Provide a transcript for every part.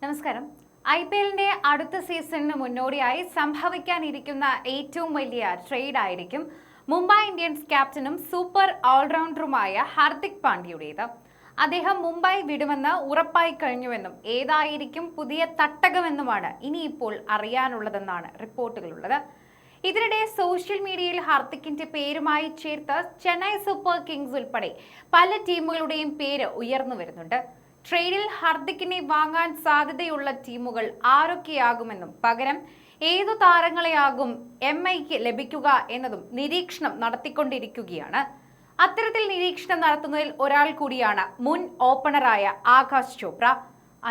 നമസ്കാരം. IPLന്റെ അടുത്ത സീസണിന് മുന്നോടിയായി സംഭവിക്കാനിരിക്കുന്ന ഏറ്റവും വലിയ ട്രേഡ് ആയിരിക്കും മുംബൈ ഇന്ത്യൻസ് ക്യാപ്റ്റനും സൂപ്പർ ഓൾറൗണ്ടറുമായ ഹാർദിക് പാണ്ഡ്യയുടേത്. അദ്ദേഹം മുംബൈ വിടുമെന്ന് ഉറപ്പായി കഴിഞ്ഞുവെന്നും ഏതായിരിക്കും പുതിയ തട്ടകമെന്നുമാണ് ഇനിയിപ്പോൾ അറിയാനുള്ളതെന്നാണ് റിപ്പോർട്ടുകളുള്ളത്. ഇതിനിടെ സോഷ്യൽ മീഡിയയിൽ ഹാർദിക്കിന്റെ പേരുമായി ചേർത്ത് ചെന്നൈ സൂപ്പർ കിങ്സ് ഉൾപ്പെടെ പല ടീമുകളുടെയും പേര് ഉയർന്നു വരുന്നുണ്ട്. ട്രേഡിൽ ഹാർദിക്കിനെ വാങ്ങാൻ സാധ്യതയുള്ള ടീമുകൾ ആരൊക്കെയാകുമെന്നും പകരം ഏതു താരങ്ങളെയാകും MIക്ക് ലഭിക്കുക എന്നതും നിരീക്ഷണം നടത്തിക്കൊണ്ടിരിക്കുകയാണ്. അത്തരത്തിൽ നിരീക്ഷണം നടത്തുന്നതിൽ ഒരാൾ കൂടിയാണ് മുൻ ഓപ്പണറായ ആകാശ് ചോപ്ര.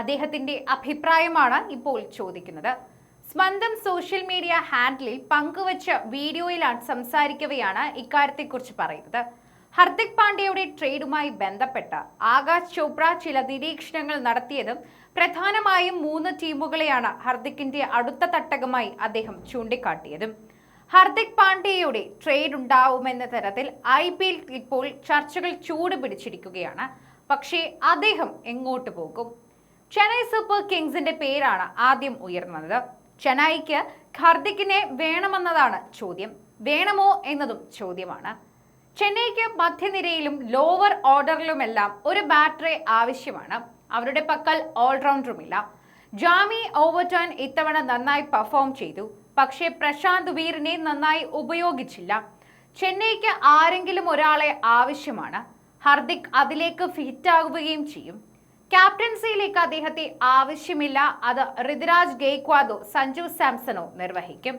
അദ്ദേഹത്തിന്റെ അഭിപ്രായമാണ് ഇപ്പോൾ ചോദിക്കുന്നത്. സ്വന്തം സോഷ്യൽ മീഡിയ ഹാൻഡിലിൽ പങ്കുവച്ച വീഡിയോയിലാണ് സംസാരിക്കവെയാണ് ഇക്കാര്യത്തെക്കുറിച്ച് പറയുന്നത്. ഹാർദിക് പാണ്ഡ്യയുടെ ട്രേഡുമായി ബന്ധപ്പെട്ട് ആകാശ് ചോപ്ര ചില നിരീക്ഷണങ്ങൾ നടത്തിയതും പ്രധാനമായും 3 ടീമുകളെയാണ് ഹാർദിക്കിന്റെ അടുത്ത തട്ടകമായി അദ്ദേഹം ചൂണ്ടിക്കാട്ടിയതും. ഹാർദിക് പാണ്ഡ്യയുടെ ട്രേഡ് ഉണ്ടാവുമെന്ന തരത്തിൽ IPL ഇപ്പോൾ ചർച്ചകൾ ചൂടുപിടിച്ചിരിക്കുകയാണ്. പക്ഷേ അദ്ദേഹം എങ്ങോട്ട് പോകും? ചെന്നൈ സൂപ്പർ കിങ്സിന്റെ പേരാണ് ആദ്യം ഉയർന്നത്. ചെന്നൈക്ക് ഹാർദിക്കിനെ വേണമെന്നതാണ് ചോദ്യം. വേണമോ എന്നതും ചോദ്യമാണ്. ചെന്നൈക്ക് മധ്യനിരയിലും ലോവർ ഓർഡറിലുമെല്ലാം ഒരു ബാറ്ററെ ആവശ്യമാണ്. അവരുടെ പക്കൽ ഓൾറൗണ്ടറുമില്ല. ജാമി ഓവർടൺ ഇത്തവണ നന്നായി പെർഫോം ചെയ്തു. പക്ഷേ പ്രശാന്ത് വീറിനെ നന്നായി ഉപയോഗിച്ചില്ല. ചെന്നൈക്ക് ആരെങ്കിലും ഒരാളെ ആവശ്യമാണ്. ഹാർദിക് അതിലേക്ക് ഫിറ്റ് ആവുകയും ചെയ്യും. ക്യാപ്റ്റൻസിയിലേക്ക് അദ്ദേഹത്തെ ആവശ്യമില്ല. അത് ഋതുരാജ് ഗെയ്ക്വാദോ സഞ്ജു സാംസണോ നിർവഹിക്കും.